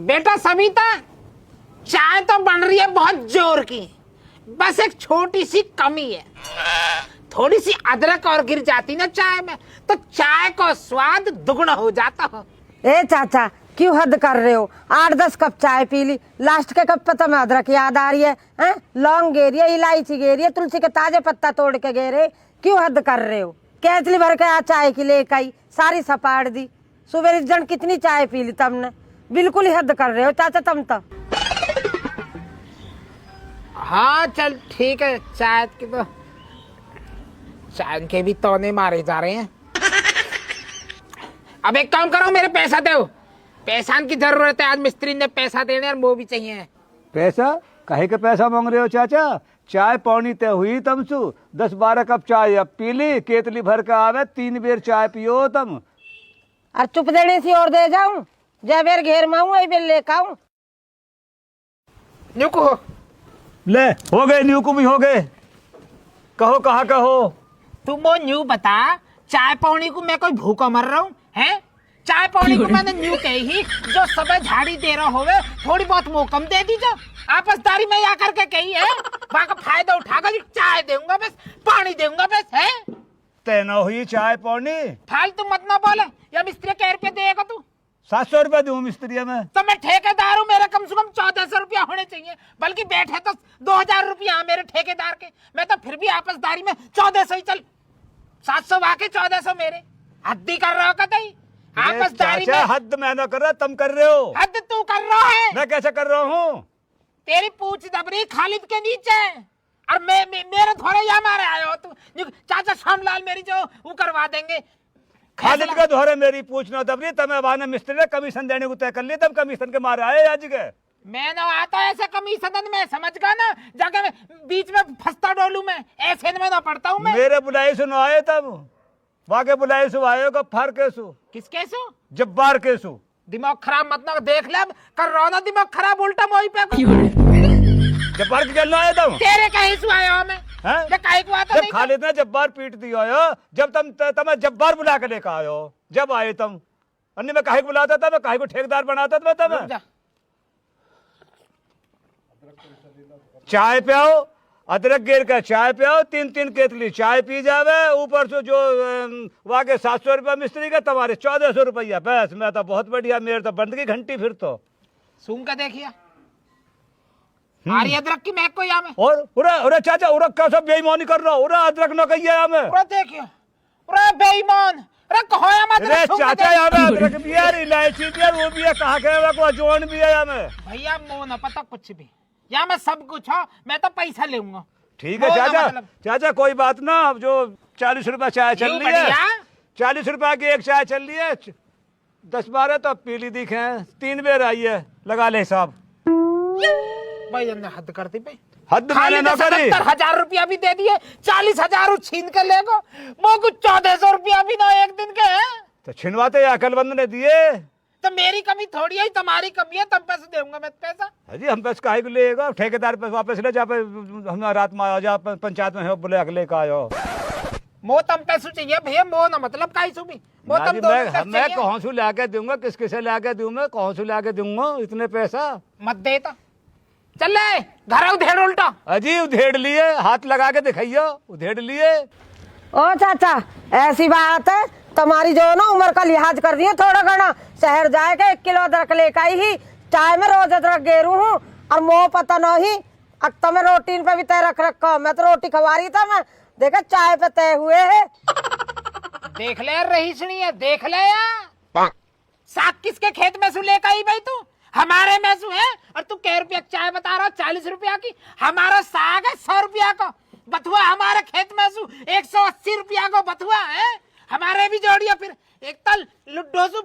बेटा सविता, चाय तो बन रही है बहुत जोर की, बस एक छोटी सी कमी है। थोड़ी सी अदरक और गिर जाती ना चाय में तो चाय का स्वाद दुगना हो जाता हो। ए चाचा क्यों हद कर रहे हो? 8-10 कप चाय पी ली, लास्ट के कप पे तो मैं अदरक याद आ रही है, हैं? लौंग गे रही है, इलायची गे रही है, तुलसी के ताजे पत्ता तोड़ के गे रहे। क्यों हद कर रहे हो? केतली भर के आ चाय की लेकर आई, सारी सपाड़ दी। सुबह जन कितनी चाय पी ली तुमने? बिल्कुल ही हद कर रहे हो चाचा तुम तो। हाँ चल ठीक है, चाय की तो चाय के भी तौने मारे जा रहे हैं। अब एक काम करो, मेरे पैसा दो, पैसा की जरूरत है। आज मिस्त्री ने पैसा देने और वो भी चाहिए। पैसा काहे के पैसा मांग रहे हो चाचा? चाय पौनी तय हुई तमसु, 10-12 कप चाय अब पी ली, केतली भर के आवे 3 बेर चाय पियो तुम। और चुप देने से और दे जाऊं, जय बेर घेर माऊं वही बेर लेकर आऊं। नुको ले हो गए, न्यू भी हो गए। कहो कहाँ कहो? तुम वो न्यू बता, चाय पौनी को मैं कोई भूखा मर रहा हूँ हैं? चाय पौनी को मैंने न्यू कही, जो सब झाड़ी दे रहा होवे थोड़ी बहुत मोकम दे दी, जो आपसदारी में आकर के कही है, वहाँ का फायदा उठाकर चाय दूंगा बस, पानी दूंगा बस है। तेना हुई चाय पौनी? फालतू मत ना बोले, या मिस्त्री के रुपये देगा तू? 700 रुपया दूं मिस्त्री में? तो मैं ठेकेदार हूँ, मेरे कम से कम 1400 रुपया होने चाहिए, बल्कि बैठे तो 2000 रुपया मेरे ठेकेदार के, मैं तो फिर भी आपसदारी में 1400 ही चल, 700 वाके 1400 मेरे। हद्दी कर रहा हो कतई आपसदारी में? हद मैं ना कर रहा, तुम कर रहे हो। हद तू कर रहा है। मैं कैसे कर रहा हूँ? तेरी पूछ दबरी खालिद के नीचे, और मेरे थोड़े यहाँ मारे आए हो तू। चाचा श्यामलाल मेरी जो वो करवा देंगे। खालिद के दोहरे मेरी पूछना दबरी, तब वाने मिस्त्री ने कमीशन देने को तय कर ली, तब कमीशन के मारे आए आज के। मैं ना आता ऐसे कमीशन में, समझ गया ना? जाके मैं बीच में फंसता डोलू में, ऐसे में ना पड़ता हूँ मैं। मेरे बुलाई सुनो आए, तब वाके बुलाई सु आए का फर केसु। किस केसु? जब्बार केसु। दिमाग खराब मत ना देख ले, कर रहा ना दिमाग खराब, उल्टा मोही पे जब्बार के चलना आया तुम? तेरे कहीं से आया हूँ मैं? काहे को आता? जब खालिद ने जब्बार पीट दिया हो, जब तुम जब्बार बुला के लेकर आयो, जब आए तुम। अन्य मैं काहे को बुलाता था, मैं काहे को ठेकेदार बनाता था तब। चाय पियो, अदरक गिर कर चाय पियो, 3-3 केतली चाय पी जावे, ऊपर से जो वाके 700 रुपया मिस्त्री का, तुम्हारे 1400 रुपया। बस मैं तो बहुत बढ़िया, मेरे तो बंद की घंटी फिर तो। सुन का देखिए अदरक की महक को यहाँ में। और उरे चाचा उरे का सब बेईमानी कर रहा, उरे अदरक न कहिए यहाँ में। उरे देखियो, उरे बेईमान, अरे कहो यहाँ मत। अरे चाचा यहाँ में अदरक भी है, इलायची भी है, वो भी है, कहाँ के को अजवाइन भी है यहाँ में। भैया मो न पता कुछ भी, यहाँ में सब कुछ हो, मैं तो पैसा लूंगा। ठीक है चाचा, चाचा कोई बात ना। अब जो 40 रुपया चाय चल रही है, 40 रुपया की एक चाय चल रही है, 10-12 तो पीली दिखे, 3 बेर आई है, लगा ले हिसाब। भाई हद करती भाई, हद मैंने ना करी। 70,000 रुपया भी दे दिए, 40,000 छीन के लेगो, वो कुछ 1400 रुपया भी ना एक दिन के है। तो छिनवाते अकलबंद ने दिए, तो मेरी कमी थोड़ी है, तुम्हारी कमी है, तब पैसे दूंगा मैं पैसा। जी हम पैसे काहे को लेगा? ठेकेदार पैसे वापस ले, जहाँ पे हम रात में आयो, जहाँ पंचायत में बोले अगले का आयो। मो तम पैसे चाहिए भैया, मो ना मतलब काई सु भी मो तम मैं कौन से लाके दूंगा, किसके से लाके दूंगा, कौन से लाके दूंगा इतने पैसा? मत देता, चल ले घर उधेड़ उल्टा। अजी उधेड़ लिए, हाथ लगा के दिखाइयो, उधेड़ लिए। ओ चाचा ऐसी बात है, तुम्हारी जो ना उम्र का लिहाज कर रही है थोड़ा घना। शहर जाए के 1 किलो अदरक लेकर आई ही, चाय में रोज अदरक गेरू हूँ, और मोह पता नहीं अब तुम्हें रोटी पे भी तय रख रखा। मैं तो रोटी खवा रही था, मैं देखा चाय पे तय हुए है। देख ले रही सुनी है, देख ले यार, साग किसके खेत में से लेकर आई भाई तू? हमारे में से है, और तू कै रुपया चाय बता रहा? 40 रुपया की। हमारा साग है 100 रुपया का, बथुआ हमारे खेत में से 180 रुपया का बथुआ है। हमारे भी जोड़िया फिर एक तल लुड्डो सु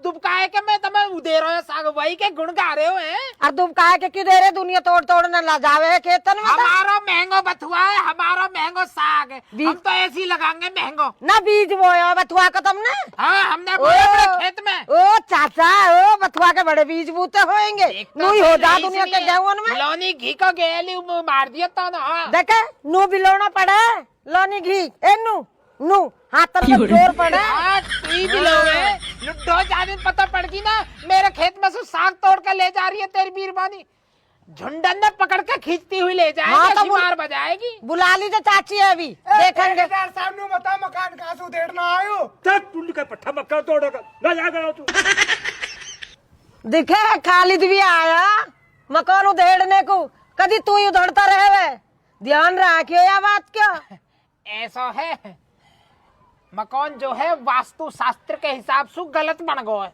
दुबकाए के मैं तुम्हें दे रहा है साग, वही के गुण गा रहे हो हैं। और दुबकाए के क्यों दे रहे? दुनिया तोड़ तोड़ न ला जावे है खेतन में। हमारा महंगो बथुआ है, हमारा महंगो साग है, हम तो ऐसे ही लगाएंगे महंगो ना। बीज बोया बथुआ का तुमने? हाँ हमने बोया अपने खेत में। ओ चाचा, ओ बथुआ के बड़े बीज बूते होंगे, नू ही हो जा दुनिया के गेहूं में। लौनी घी का गेली मार दिया था ना। देखे नू बिलोना पड़े लौनी घी, ए नू नू हाथ में जोर पड़ा। तू ही भी लोगे लुड्डो जाने पता पड़ गई ना मेरे खेत में से साग तोड़ कर ले जा रही है तेरी बीरबानी झुंडन ने पकड़ के खींचती हुई ले जाएगी। हाँ, तो मार बजाएगी। बुला लीजिए चाची है अभी देखेंगे। सामने बता मकान कहाँ से उधेड़ना आयो। चल तू का पट्टा मक्का तोड़ेगा ना जाएगा तू। दिखे खालिद भी आया मकान उधेड़ने को। कभी तू ही उधड़ता रहे ध्यान रखियो या बात क्या। ऐसा है मकान जो है वास्तु शास्त्र के हिसाब से गलत बन गो है।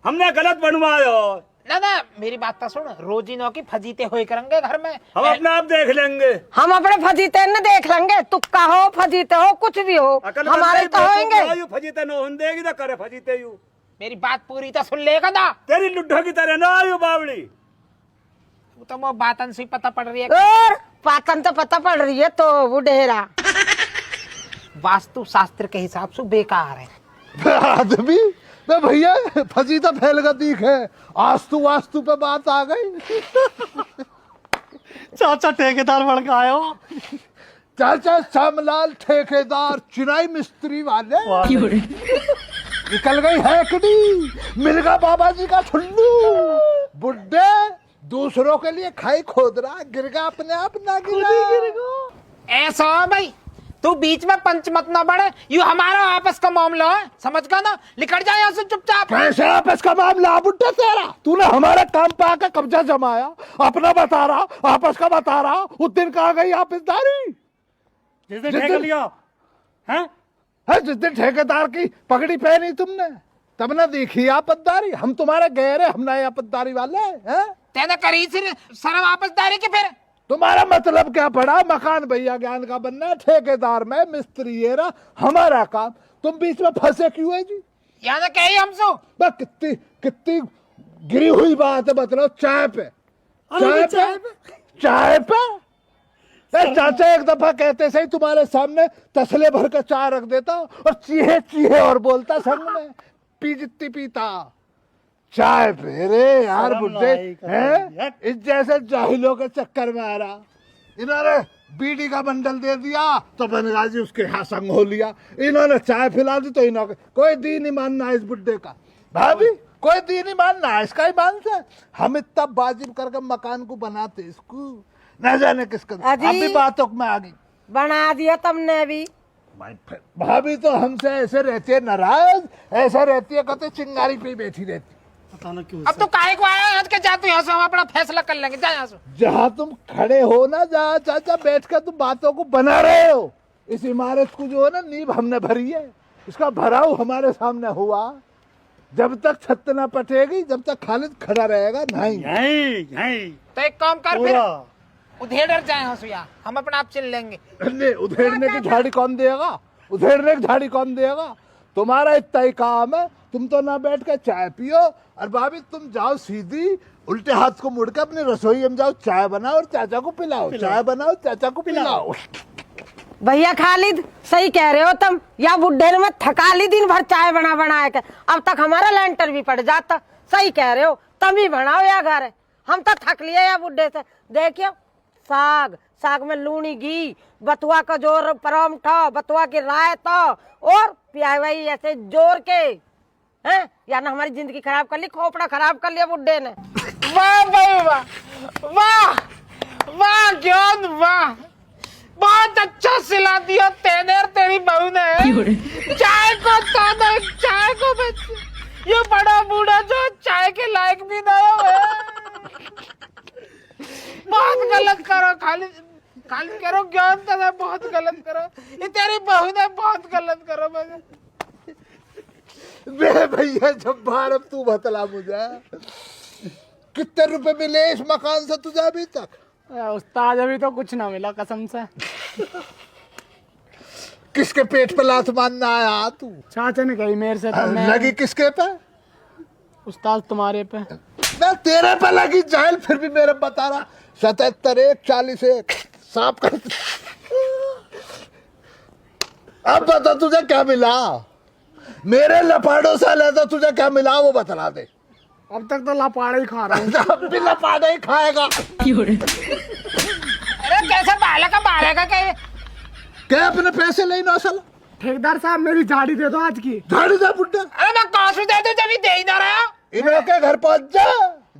हमने गलत बनवायो ना ना मेरी बात तो सुन रोजिनों की फजीते हुए करेंगे घर में। हम अपने आप देख लेंगे। हम अपने फजीते न देख लेंगे तुक्का हो फजीते हो कुछ भी हो हमारे तो होंगे। फजीते न होंदेगी ना करे फजीते यू। मेरी बात पूरी तो सुन लेगा ना। तेरी लुड्ढो की तरह ना आयु बावली। तो वो बातन से पता पड़ रही है और पातन तो पता पड़ रही है तो वो डेरा वास्तु शास्त्र के हिसाब से बेकार है। आदमी मैं भैया फजीता फैल का दीख है आस्तु वास्तु पे बात आ गई। चाचा ठेकेदार बन का आयो। चाचा श्यामलाल ठेकेदार चिनाई मिस्त्री वाले निकल गई हैकड़ी मिल गया बाबा जी का ठुल्लू। बुड्ढे दूसरों के लिए खाई खोद रहा गिर गया अपने आप ना गिरा। ऐसा है भाई तू बीच में पंच मत ना बढ़े। यू हमारा आपस का मामला है समझ गया ना। निकल जाए यहाँ से चुपचाप। कैसे आपस का मामला बुड्ढा तेरा तूने हमारा काम पे आकर कब्जा जमाया अपना बता रहा आपस का बता रहा उस दिन कहा गई आपसदारी जिस दिन ठेका लिया हैं? है जिस दिन ठेकेदार की पगड़ी पहनी तुमने तब ना देखी आपतदारी। हम तुम्हारे गहरे हम ना आपतदारी वाले हैं। तेने करी शर्म आपसदारी के फिर तुम्हारा मतलब क्या पड़ा मकान भैया ज्ञान का बनना है ठेकेदार में मिस्त्री ये रहा हमारा काम। तुम बीच में फंसे क्यों है जी। यहाँ कही हमसे बस कितनी कितनी गिरी हुई बात है बतलाओ। चाय पे चाय पे चाय पे चाचा एक दफा कहते सही तुम्हारे सामने तसले भर कर चाय रख देता और चीहे चीहे और बोलता संग में पी जितनी पीता चाय पे रे यार बुड्ढे हैं इस जैसे जाहिलों के चक्कर में आ रहा। इन्होंने बीड़ी का बंडल दे दिया तो बनगाजी उसके यहाँ संग हो लिया। इन्होंने चाय पिला दी तो इन्होंने कोई दी नहीं मानना इस बुड्ढे का। भाभी कोई दी नहीं मानना इसका ही मानते। हम इतना वाजिब करके मकान को बनाते इसको न जाने किसका अभी बातों में आ गई बना दिया तुमने भी। भाभी तो हमसे ऐसे रहती है नाराज ऐसे रहती है कहते चिंगारी पे बैठी रहती। अब तो काहे को आया आज के जा तू यहाँ से हम अपना फैसला कर लेंगे। जा यहाँ से जहाँ तुम खड़े हो ना जहाँ चाचा बैठ कर तुम बातों को बना रहे हो इस इमारत को जो है ना नींव हमने भरी है इसका भराव हमारे सामने हुआ। जब तक छत न पटेगी जब तक खालिद खड़ा रहेगा नहीं। तो एक काम कर फिर उधेड़ जाए यहाँ से यार हम अपना आप चिल लेंगे। नहीं उधेड़ने की झाड़ी कौन देगा उधेड़ने की झाड़ी कौन देगा। तुम्हारा इतना ही काम है तुम तो ना बैठ कर चाय पियो और भाभी तुम जाओ सीधी उल्टे हाथ को मुड़ के अपनी रसोई में जाओ चाय बनाओ और चाचा को पिलाओ चाय बनाओ चाचा को पिलाओ। भैया खालिद सही कह रहे हो तुम। या बुड्ढे ने थका ली दिन भर चाय बना बनाए के अब तक हमारा लेंटर भी पड़ जाता। सही कह रहे हो तुम ही बनाओ या घर हम तो थक लिए या बुड्ढे से। देखियो साग साग में लूनी घी बथुआ का जोर परांठा बथुआ की रायता और प्याज भाई ऐसे जोर के हैं या ना हमारी जिंदगी खराब कर ली खोपड़ा खराब कर लिया बुड्ढे ने। वाह भाई वाह वाह वाह ज्ञान वाह बहुत अच्छा सिला दिया तेने और तेरी बहू ने। चाय को तो चाय को ये बड़ा बूढ़ा जो चाय के लायक भी ना है। बहुत गलत करो खाली खाली करो ज्ञान का बहुत गलत करो। ये तेरी बहू ने बहुत गलत करो। मैं भैया जब भारत तू बतला मुझे कितने रुपए मिले इस मकान से तुझे अभी तक। उस्ताद अभी तो कुछ ना मिला कसम से। किसके पेट पे लात मारना आया तू। चाचा ने कही मेरे से तो मैं लगी किसके पे उस्ताद तुम्हारे पे। मैं तेरे पे लगी जाहिल फिर भी मेरे बता रहा 77 1 40 1 साफ कर। अब बता तुझे क्या मिला मेरे लपाड़ों से ले तो तुझे क्या मिला वो बतला दे। अब तक तो लपाड़ा ही खा रहा हूँ। अब भी लपाड़ा ही खाएगा। अरे कैसे बालेगा क्या क्या अपने पैसे ले ना साला ठेकेदार साहब मेरी झाड़ी दे दो आज की। झाड़ी दे बुड्ढा, अरे मैं कौन दे दूं जब ही दे ही ना रहा। इन्हों के घर पहुंच जा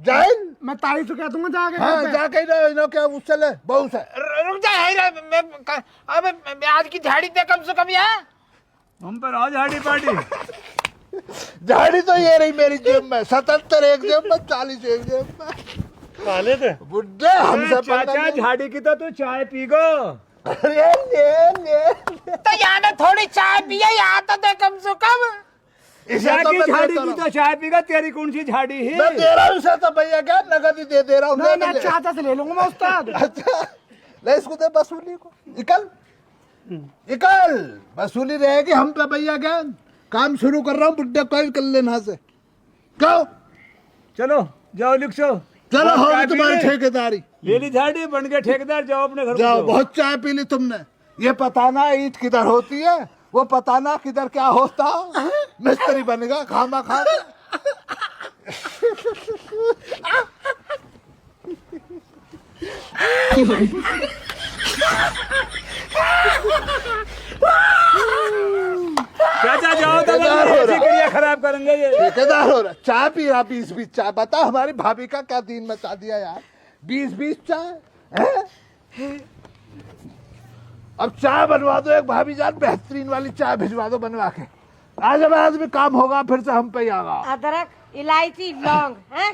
जाइन। मैं ताई से कह दूंगा जाके। हाँ घर पे। जाके इन्हों के उससे ले, बहू से। रुक जा अब आज की झाड़ी दे कम से कम यार। हम पर आज हाड़ी पार्टी। झाड़ी तो ये रही मेरी जेब में, 77 एक जेब में, 40 एक जेब में। काले थे बुड्ढे हमसे चाचा, झाड़ी की तो तू चाय पी गो। अरे ले तो यहाँ ने थोड़ी चाय पिया, यहाँ तो दे कम से कम। इसे तो मैं झाड़ी देता की रहा तो चाय पीगा, तेरी कौन सी झाड़ी है? मैं दे रहा हूँ इसे तो भैया, क्या नगद ही दे रहा हूँ। नहीं ले मैं ले। चाचा से ले लूंगा मैं उस्ताद। अच्छा ले इसको दे वसूली को, निकल वसूली रहेगी हम पे भैया। क्या काम शुरू कर रहा हूँ, बुड्ढे कॉल कर लेना से। कहो चलो जाओ लिखो। चलो हो चाय गई तुम्हारी पी ले। ठेकेदारी, ले ली झाड़ी, बन गए ठेकेदार, जाओ अपने घर जाओ। जाओ। बहुत चाय पी ली तुमने, ये पता ना ईंट किधर होती है, वो पता ना किधर क्या होता। मिस्त्री बनेगा खामा खा। चाचा जाओ तो ठेकेदार हो ऐसी रहा। क्रिया खराब करेंगे ये। ठेकेदार हो रहा, चाय पी रहा 20-20 चाय। बता हमारी भाभी का क्या दिन मचा दिया यार, 20-20 चाय हैं? अब चाय बनवा दो एक भाभी जान, बेहतरीन वाली चाय भिजवा दो बनवा के। आज भी काम होगा फिर से हम पे ही आगा। अदरक, इलायची, लौंग है।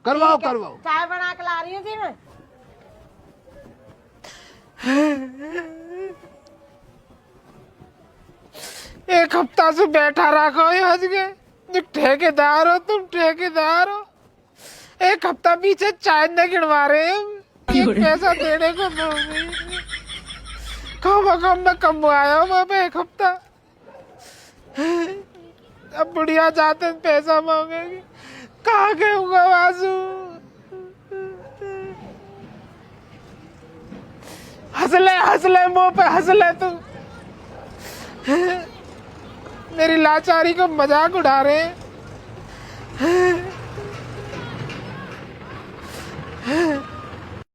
करवाओ करवाओ। चाय बना के ला रही हूँ जी मैं। एक हफ्ता से बैठा रखो आज के, जो ठेकेदार हो तुम, ठेकेदार हो। एक हफ्ता पीछे चाय न गिनवा रहे हैं, ये पैसा देने को कम मैं कमवाया हूँ वहाँ पे एक हफ्ता। अब बुढ़िया जाते पैसा मांगेगी, कहाँ गए होगा बाजू। हंसले मुंह पे हंसले तू। मेरी लाचारी को मजाक उड़ा रहे हैं।